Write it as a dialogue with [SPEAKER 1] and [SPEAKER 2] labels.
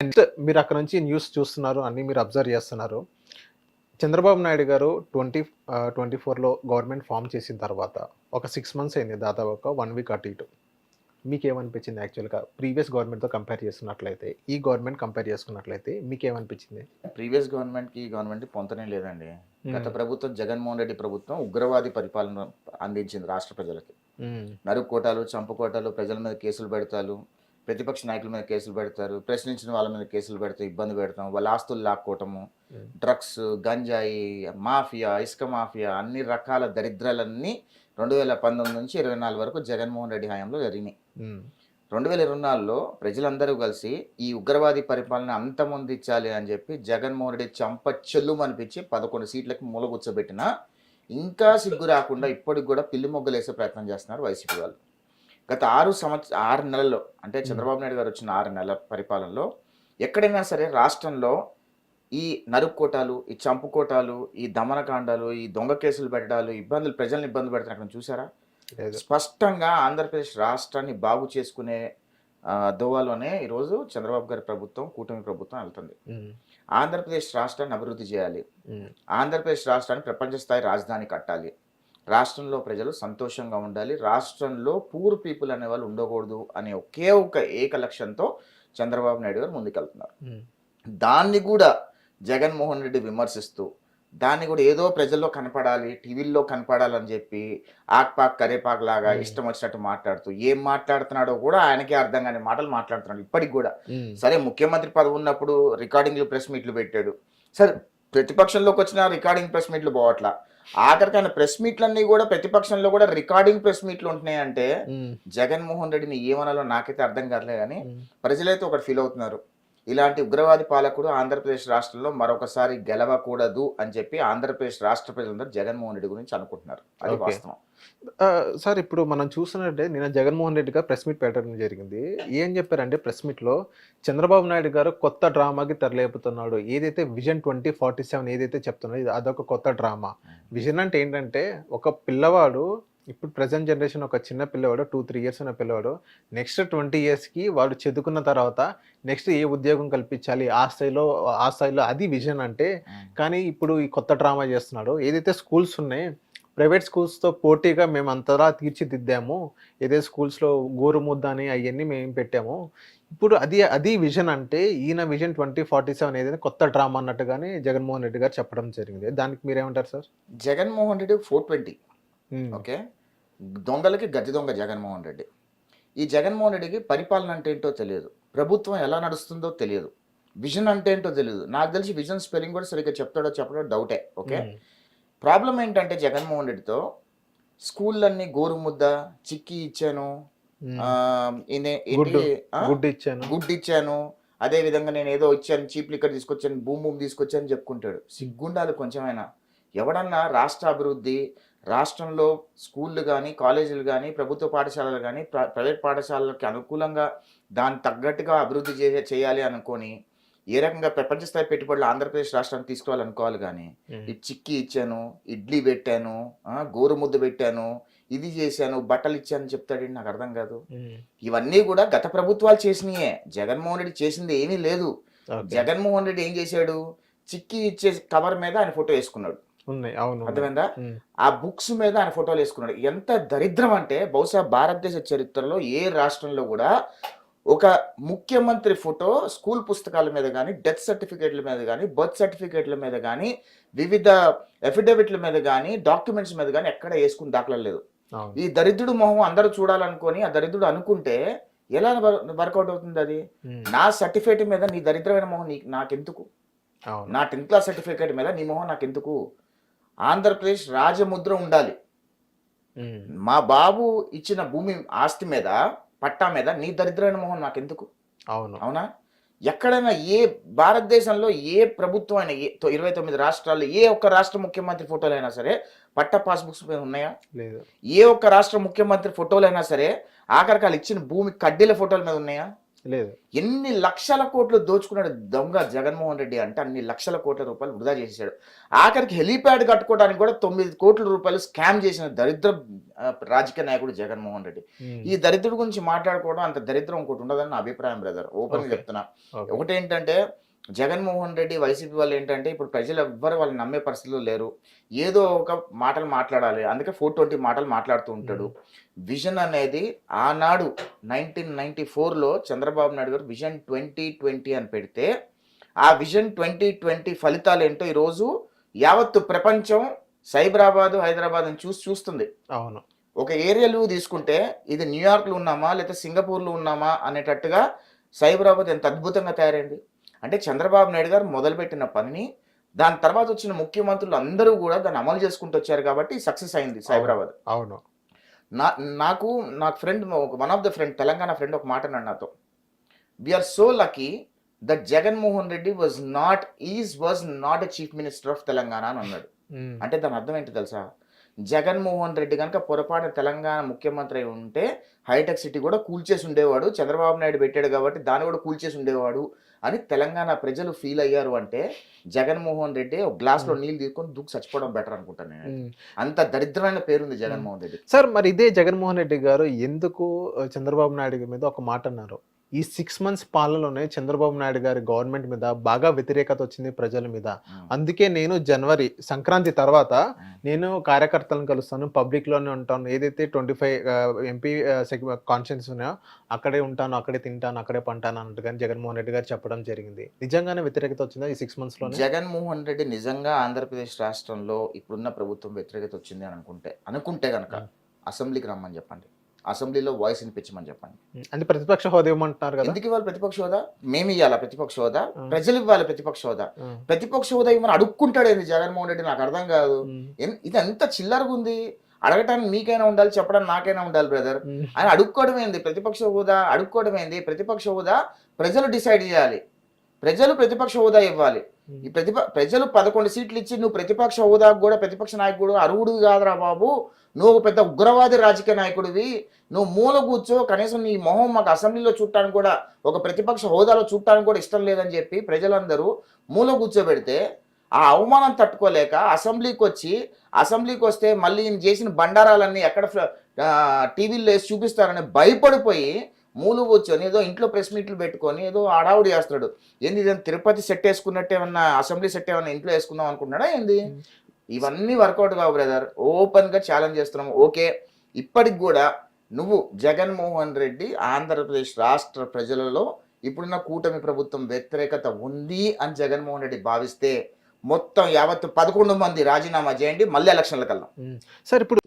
[SPEAKER 1] Next మీరు అక్కడ నుంచి న్యూస్ చూస్తున్నారు, అన్నీ మీరు అబ్జర్వ్ చేస్తున్నారు. చంద్రబాబు నాయుడు గారు 24లో గవర్నమెంట్ ఫార్మ్ చేసిన తర్వాత ఒక 6 మంత్స్ అయింది, దాదాపు ఒక 1 వీక్ అటు ఇటు. మీకేమనిపించింది యాక్చువల్‌గా? ప్రీవియస్ గవర్నమెంట్‌తో కంపేర్ చేస్తున్నట్లయితే, ఈ గవర్నమెంట్ కంపేర్ చేసుకున్నట్లయితే మీకేమనిపించింది?
[SPEAKER 2] ప్రీవియస్ గవర్నమెంట్‌కి, ఈ గవర్నమెంట్‌కి పొంతనే లేదండి. గత
[SPEAKER 1] హ్మ్.
[SPEAKER 2] ప్రభుత్వం జగన్మోహన్ రెడ్డి ప్రభుత్వం ఉగ్రవాది పరిపాలన అందించింది రాష్ట్ర ప్రజలకి.
[SPEAKER 1] హ్మ్.
[SPEAKER 2] నరుక్కోటాలు, చంపుకోటాలు, ప్రజల మీద కేసులు పెడతాలు, ప్రతిపక్ష నాయకుల మీద కేసులు పెడతారు, ప్రశ్నించిన వాళ్ళ మీద కేసులు పెడతాం, ఇబ్బంది పెడతాం, వాళ్ళ ఆస్తులు లాక్కోవటము,
[SPEAKER 1] హ్మ్.
[SPEAKER 2] డ్రగ్స్, గంజాయి, మాఫియా, ఇసుక మాఫియా, అన్ని రకాల దరిద్రాలన్నీ 2019 నుంచి 24 వరకు జగన్మోహన్ రెడ్డి హయాంలో జరిగినాయి.
[SPEAKER 1] హ్మ్.
[SPEAKER 2] 2024లో ప్రజలందరూ కలిసి ఈ ఉగ్రవాది పరిపాలన అంతమొందించాలి అని చెప్పి జగన్మోహన్ రెడ్డి చెంప చెల్లుమనిపించి 11 సీట్లకి మూలగుచ్చబెట్టినా ఇంకా సిగ్గు రాకుండా ఇప్పటికి కూడా పిల్లి మొగ్గలేసే ప్రయత్నం చేస్తున్నారు వైసీపీ వాళ్ళు. గత 6 నెలల్లో, అంటే
[SPEAKER 1] హ్మ్.
[SPEAKER 2] చంద్రబాబు నాయుడు గారు వచ్చిన 6 నెలల పరిపాలనలో ఎక్కడైనా సరే రాష్ట్రంలో ఈ నరుక్కోటాలు, ఈ చంపుకోటాలు, ఈ దమనకాండాలు, ఈ దొంగ కేసులు పెట్టడాలు, ప్రజల్ని ఇబ్బంది పెడుతున్నట్టు చూసారా?
[SPEAKER 1] లేదు.
[SPEAKER 2] స్పష్టంగా ఆంధ్రప్రదేశ్ రాష్ట్రాన్ని బాగు చేసుకునే దోవలోనే ఈరోజు చంద్రబాబు గారి ప్రభుత్వం, కూటమి ప్రభుత్వం వెళ్తుంది.
[SPEAKER 1] హ్మ్.
[SPEAKER 2] ఆంధ్రప్రదేశ్ రాష్ట్రాన్ని అభివృద్ధి చేయాలి.
[SPEAKER 1] హ్మ్.
[SPEAKER 2] ఆంధ్రప్రదేశ్ రాష్ట్రాన్ని ప్రపంచ స్థాయి రాజధాని కట్టాలి. రాష్ట్రంలో ప్రజలు సంతోషంగా ఉండాలి. రాష్ట్రంలో పూర్ పీపుల్ అనేవాళ్ళు ఉండకూడదు అనే ఒకే ఒక ఏక లక్ష్యంతో చంద్రబాబు నాయుడు గారు ముందుకెళ్తున్నారు.
[SPEAKER 1] హ్మ్.
[SPEAKER 2] దాన్ని కూడా జగన్మోహన్ రెడ్డి విమర్శిస్తూ, దాన్ని కూడా ఏదో ప్రజల్లో కనపడాలి, టీవీల్లో కనపడాలని చెప్పి ఆక్పాక్ కరేపాక్ లాగా
[SPEAKER 1] హ్మ్.
[SPEAKER 2] ఇష్టం వచ్చినట్టు మాట్లాడుతూ, ఏం మాట్లాడుతున్నాడో కూడా ఆయనకే అర్థం కాని మాటలు మాట్లాడుతున్నాడు ఇప్పటికి కూడా.
[SPEAKER 1] హ్మ్.
[SPEAKER 2] సరే, ముఖ్యమంత్రి పదవి ఉన్నప్పుడు రికార్డింగ్లు, ప్రెస్ మీట్లు పెట్టాడు. సరే, ప్రతిపక్షంలోకి వచ్చిన రికార్డింగ్ ప్రెస్ మీట్లు పోవట్లా. ఆఖరికి ఆయన ప్రెస్ మీట్లన్నీ కూడా ప్రతిపక్షంలో కూడా రికార్డింగ్ ప్రెస్ మీట్లు ఉంటున్నాయి అంటే
[SPEAKER 1] హ్మ్.
[SPEAKER 2] జగన్మోహన్ రెడ్డిని ఏమనాలో నాకైతే అర్థం కావట్లేదు. కానీ
[SPEAKER 1] హ్మ్.
[SPEAKER 2] ప్రజలైతే ఒకటి ఫీల్ అవుతున్నారు, ఇలాంటి ఉగ్రవాది పాలకుడు ఆంధ్రప్రదేశ్ రాష్ట్రంలో మరొకసారి గెలవకూడదు అని చెప్పి ఆంధ్రప్రదేశ్ రాష్ట్ర ప్రజలందరూ జగన్మోహన్ రెడ్డి గురించి అనుకుంటున్నారు. అది
[SPEAKER 1] ఓకే.
[SPEAKER 2] వాస్తవం.
[SPEAKER 1] సార్, ఇప్పుడు మనం చూస్తున్నట్టే నిన్న జగన్మోహన్ రెడ్డి గారు ప్రెస్ మీట్ పెట్టడం జరిగింది. ఏం చెప్పారంటే ప్రెస్ మీట్‌లో చంద్రబాబు నాయుడు గారు కొత్త డ్రామాకి తెరలేపుతున్నాడు. ఏదైతే విజన్ 2047 ఏదైతే చెప్తున్నాడో ఇది అదొక కొత్త డ్రామా. విజన్ అంటే ఏంటంటే ఒక పిల్లవాడు, ఇప్పుడు ప్రెజెంట్ జనరేషన్ ఒక చిన్న పిల్లవాడు 2, 3 ఇయర్స్ ఉన్న పిల్లవాడు నెక్స్ట్ 20 ఇయర్స్‌కి వాడు చదువుకున్న తర్వాత నెక్స్ట్ ఏ ఉద్యోగం కల్పించాలి ఆ స్థాయిలో అది విజన్ అంటే. కానీ ఇప్పుడు ఈ కొత్త డ్రామా చేస్తున్నాడు. ఏదైతే స్కూల్స్ ఉన్నాయి, ప్రైవేట్ స్కూల్స్‌తో పోటీగా మేమంతలా తీర్చిదిద్దాము. ఏదైతే స్కూల్స్‌లో గోరుముద్ద అని అయన్నీ మేము పెట్టాము. ఇప్పుడు అది విజన్ అంటే, ఈయన విజన్ 2047 ఏదైతే కొత్త డ్రామా అన్నట్టుగానే జగన్మోహన్ రెడ్డి గారు చెప్పడం జరిగింది. దానికి మీరేమంటారు సార్?
[SPEAKER 2] జగన్మోహన్ రెడ్డి 420.
[SPEAKER 1] హ్మ్.
[SPEAKER 2] ఓకే, దొంగలకి గద్దె దొంగ జగన్మోహన్ రెడ్డి. ఈ జగన్మోహన్ రెడ్డికి పరిపాలన అంటే ఏంటో తెలియదు, ప్రభుత్వం ఎలా నడుస్తుందో తెలియదు, విజన్ అంటే ఏంటో తెలియదు. నాకు తెలిసి విజన్ స్పెల్లింగ్ కూడా సరిగ్గా చెప్తాడో చెప్పడో డౌటే. ఓకే,
[SPEAKER 1] హ్మ్.
[SPEAKER 2] ప్రాబ్లం ఏంటంటే జగన్మోహన్ రెడ్డితో స్కూళ్ళన్నీ గోరుముద్ద, చిక్కీ ఇచ్చాను,
[SPEAKER 1] హ్మ్.
[SPEAKER 2] ఏంటి,
[SPEAKER 1] గుడ్డు. గుడ్డిచ్చాను.
[SPEAKER 2] గుడ్ ఇచ్చాను, అదే విధంగా నేను ఏదో ఇచ్చాను, చీప్ లిక్కర్ తీసుకొచ్చాను, బూమ్ బూమ్ తీసుకొచ్చాను చెప్పుకుంటాడు.
[SPEAKER 1] హ్మ్.
[SPEAKER 2] సిగ్గుండాలి కొంచెమైనా. ఎవడన్నా రాష్ట్ర అభివృద్ధి, రాష్ట్రంలో స్కూళ్ళు కానీ, కాలేజీలు కానీ, ప్రభుత్వ పాఠశాలలు కానీ, ప్రైవేట్ పాఠశాలలకి అనుకూలంగా దానికి తగ్గట్టుగా అభివృద్ధి చేయాలి అనుకొని ఏ రకంగా ప్రపంచ స్థాయి పెట్టుబడులు ఆంధ్రప్రదేశ్ రాష్ట్రానికి తీసుకోవాలనుకోవాలి. కానీ
[SPEAKER 1] హ్మ్.
[SPEAKER 2] ఈ చిక్కీ ఇచ్చాను, ఇడ్లీ పెట్టాను, గోరుముద్ద పెట్టాను, ఇది చేశాను, బట్టలు ఇచ్చాను చెప్తాడండి, నాకు అర్థం కాదు.
[SPEAKER 1] హ్మ్.
[SPEAKER 2] ఇవన్నీ కూడా గత ప్రభుత్వాలు చేసినాయే. జగన్మోహన్ రెడ్డి చేసింది ఏమీ లేదు.
[SPEAKER 1] ఓకే.
[SPEAKER 2] జగన్మోహన్ రెడ్డి ఏం చేశాడు, చిక్కీ ఇచ్చే కవర్ మీద ఆయన ఫోటో వేసుకున్నాడు.
[SPEAKER 1] ఉన్నాయి. అవును, ఉన్నాయి.
[SPEAKER 2] అర్థమైందా?
[SPEAKER 1] హ్మ్.
[SPEAKER 2] ఆ బుక్స్ మీద ఆయన ఫోటోలు వేసుకున్నాడు. ఎంత దరిద్రం అంటే, బహుశా భారతదేశ చరిత్రలో ఏ రాష్ట్రంలో కూడా ఒక ముఖ్యమంత్రి ఫోటో స్కూల్ పుస్తకాల మీద కానీ, డెత్ సర్టిఫికేట్ల మీద కానీ, బర్త్ సర్టిఫికేట్ల మీద కానీ, వివిధ ఎఫిడవిట్ల మీద కానీ, డాక్యుమెంట్స్ మీద కానీ ఎక్కడ వేసుకుని దాఖలా లేదు.
[SPEAKER 1] అవును.
[SPEAKER 2] ఈ దరిద్రుడు మొహం అందరూ చూడాలనుకొని ఆ దరిద్రుడు అనుకుంటే ఎలా వర్కౌట్ అవుతుంది అది?
[SPEAKER 1] హ్మ్.
[SPEAKER 2] నా సర్టిఫికేట్ మీద నీ దరిద్రమైన మొహం నాకెందుకు?
[SPEAKER 1] అవును.
[SPEAKER 2] నా 10th క్లాస్ సర్టిఫికేట్ మీద నీ మొహం నాకెందుకు? ఆంధ్రప్రదేశ్ రాజముద్ర ఉండాలి.
[SPEAKER 1] హ్మ్.
[SPEAKER 2] మా బాబు ఇచ్చిన భూమి ఆస్తి మీద, పట్టా మీద నీ దరిద్రమైన మొహం నాకెందుకు?
[SPEAKER 1] అవును.
[SPEAKER 2] అవునా? ఎక్కడైనా భారతదేశంలో ఏ ప్రభుత్వం అయినా, 29 రాష్ట్రాల్లో ఏ ఒక్క రాష్ట్ర ముఖ్యమంత్రి ఫోటోలైనా సరే పట్టా పాస్బుక్స్ మీద ఉన్నాయా?
[SPEAKER 1] లేదు.
[SPEAKER 2] ఏ ఒక్క రాష్ట్ర ముఖ్యమంత్రి ఫోటోలైనా సరే ఆఖరికి వాళ్ళు ఇచ్చిన భూమి కడ్డీల ఫోటోల మీద ఉన్నాయా?
[SPEAKER 1] లేదు.
[SPEAKER 2] ఎన్ని లక్షల కోట్లు దోచుకున్నాడు దొంగ జగన్మోహన్ రెడ్డి అంటే అన్ని లక్షల కోట్ల రూపాయలు వృధా చేసేసాడు. ఆఖరికి హెలీప్యాడ్ కట్టుకోవడానికి కూడా 9 కోట్ల రూపాయలు స్కామ్ చేసిన దరిద్ర రాజకీయ నాయకుడు జగన్మోహన్ రెడ్డి. ఈ దరిద్రుడి గురించి మాట్లాడుకోవడం అంత దరిద్రం ఇంకోటి ఉండదని నా అభిప్రాయం బ్రదర్. ఓపెన్ గా చెప్తున్నా. ఒకటేంటంటే జగన్మోహన్ రెడ్డి వైసీపీ వాళ్ళు ఏంటంటే ఇప్పుడు ప్రజలు ఎవ్వరు వాళ్ళని నమ్మే పరిస్థితుల్లో లేరు. ఏదో ఒక మాటలు మాట్లాడాలి, అందుకే 420 మాటలు మాట్లాడుతూ ఉంటాడు. విజన్ అనేది ఆనాడు 1994లో చంద్రబాబు నాయుడు గారు విజన్ 2020 అని పెడితే ఆ విజన్ 2020 ఫలితాలు ఏంటో ఈరోజు యావత్తు ప్రపంచం సైబరాబాద్ హైదరాబాద్ అని చూస్తుంది.
[SPEAKER 1] అవును. ఒక
[SPEAKER 2] ఏరియాలు తీసుకుంటే ఇది న్యూయార్క్లో ఉన్నామా లేకపోతే సింగపూర్లో ఉన్నామా అనేటట్టుగా సైబరాబాద్ ఎంత అద్భుతంగా తయారైంది. అంటే చంద్రబాబు నాయుడు గారు మొదలుపెట్టిన పనిని దాని తర్వాత వచ్చిన ముఖ్యమంత్రులు అందరూ కూడా దాన్ని అమలు చేసుకుంటూ వచ్చారు కాబట్టి సక్సెస్ అయింది సైబరాబాద్.
[SPEAKER 1] అవును.
[SPEAKER 2] నాకు friend, one of the friend, Telangana friend ఒక మాట అన్నాడు నాతో. We are so lucky that Jaganmohan Reddy was not a chief minister of Telangana అని అన్నాడు. అంటే దాని అర్థం ఏంటి తెలుసా? జగన్మోహన్ రెడ్డి కనుక పొరపాటు తెలంగాణ ముఖ్యమంత్రి అయి ఉంటే హైటెక్ సిటీ కూడా కూల్చేసి ఉండేవాడు. చంద్రబాబు నాయుడు పెట్టాడు కాబట్టి దాన్ని కూడా కూల్చేసి ఉండేవాడు అని తెలంగాణ ప్రజలు ఫీల్ అయ్యారు. అంటే జగన్మోహన్ రెడ్డి ఒక గ్లాస్లో నీళ్ళు తీసుకొని దూకి చచ్చిపోవడం బెటర్ అనుకుంటాను నేను. అంత దరిద్రమైన పేరుంది జగన్మోహన్ రెడ్డి.
[SPEAKER 1] సార్, మరి ఇదే జగన్మోహన్ రెడ్డి గారు ఎందుకు చంద్రబాబు నాయుడు మీద ఒక మాట అన్నారు? ఈ 6 months పాలనలోనే చంద్రబాబు నాయుడు గారి గవర్నమెంట్ మీద బాగా వ్యతిరేకత వచ్చింది ప్రజల మీద. అందుకే నేను జనవరి సంక్రాంతి తర్వాత నేను కార్యకర్తలను కలుస్తాను, పబ్లిక్ లోనే ఉంటాను, ఏదైతే 25 ఎంపీ కాన్స్టిట్యూన్సీస్ ఉన్నాయో అక్కడే ఉంటాను, అక్కడే తింటాను, అక్కడే పంటాను అన్నట్టుగా జగన్మోహన్ రెడ్డి గారు చెప్పడం జరిగింది. నిజంగానే వ్యతిరేకత వచ్చిందా ఈ 6 months లో?
[SPEAKER 2] జగన్మోహన్ రెడ్డి నిజంగా ఆంధ్రప్రదేశ్ రాష్ట్రంలో ఇప్పుడున్న ప్రభుత్వం వ్యతిరేకత వచ్చింది అని అనుకుంటే కనుక అసెంబ్లీకి రమ్మని చెప్పండి, అసెంబ్లీలో వాయిస్ వినిపించమని చెప్పండి.
[SPEAKER 1] అంటే ప్రతిపక్ష హోదా ఇవ్వమంటున్నారు కదా.
[SPEAKER 2] ఎందుకు ఇవ్వాలి ప్రతిపక్ష హోదా? మేము ఇవ్వాలా ప్రతిపక్ష హోదా? ప్రజలు ఇవ్వాలి ప్రతిపక్ష హోదా. ప్రతిపక్ష హోదా ఇవ్వమని అడుక్కుంటాడు ఏంది జగన్మోహన్ రెడ్డి? నాకు అర్థం కాదు. ఇది ఎంత చిల్లరగా ఉంది. అడగటానికి మీకైనా ఉండాలి, చెప్పడానికి నాకైనా ఉండాలి బ్రదర్. ఆయన అడుక్కోవడం ఏంది? ప్రతిపక్ష హోదా అడుక్కోవడం ఏంది? ప్రతిపక్ష హోదా ప్రజలు డిసైడ్ చేయాలి. ప్రజలు ప్రతిపక్ష హోదా ఇవ్వాలి. ఈ ప్రజలు 11 సీట్లు ఇచ్చి నువ్వు ప్రతిపక్ష హోదా కూడా ప్రతిపక్ష నాయకుడు అర్హుడు కాదురా బాబు, నువ్వు పెద్ద ఉగ్రవాది రాజకీయ నాయకుడివి, నువ్వు మూల కూర్చో, కనీసం నీ మొహం మాకు అసెంబ్లీలో చూడటానికి కూడా, ఒక ప్రతిపక్ష హోదాలో చూడటానికి కూడా ఇష్టం లేదని చెప్పి ప్రజలందరూ మూల కూర్చోబెడితే ఆ అవమానం తట్టుకోలేక అసెంబ్లీకి వస్తే మళ్ళీ ఈయన చేసిన బండారాలన్నీ ఎక్కడ టీవీలో వేసి చూపిస్తారని భయపడిపోయి మూలు కూర్చొని ఏదో ఇంట్లో ప్రెస్ మీట్లు పెట్టుకొని ఏదో హడావుడి చేస్తున్నాడు. ఏంది ఇదేమన్నా తిరుపతి సెట్ వేసుకున్నట్టు, ఏమన్నా అసెంబ్లీ సెట్ ఏమన్నా ఇంట్లో వేసుకుందాం అనుకుంటున్నాడా ఏంది? ఇవన్నీ వర్కౌట్ కావు బ్రదర్. ఓపెన్ గా ఛాలెంజ్ చేస్తున్నాము. ఓకే, ఇప్పటికి కూడా నువ్వు జగన్మోహన్ రెడ్డి ఆంధ్రప్రదేశ్ రాష్ట్ర ప్రజలలో ఇప్పుడున్న కూటమి ప్రభుత్వం వ్యతిరేకత ఉంది అని జగన్మోహన్ రెడ్డి భావిస్తే మొత్తం యావత్తు 11 మంది రాజీనామా చేయండి, మళ్ళీ ఎలక్షన్లకు వెళ్దాం.
[SPEAKER 1] సార్, ఇప్పుడు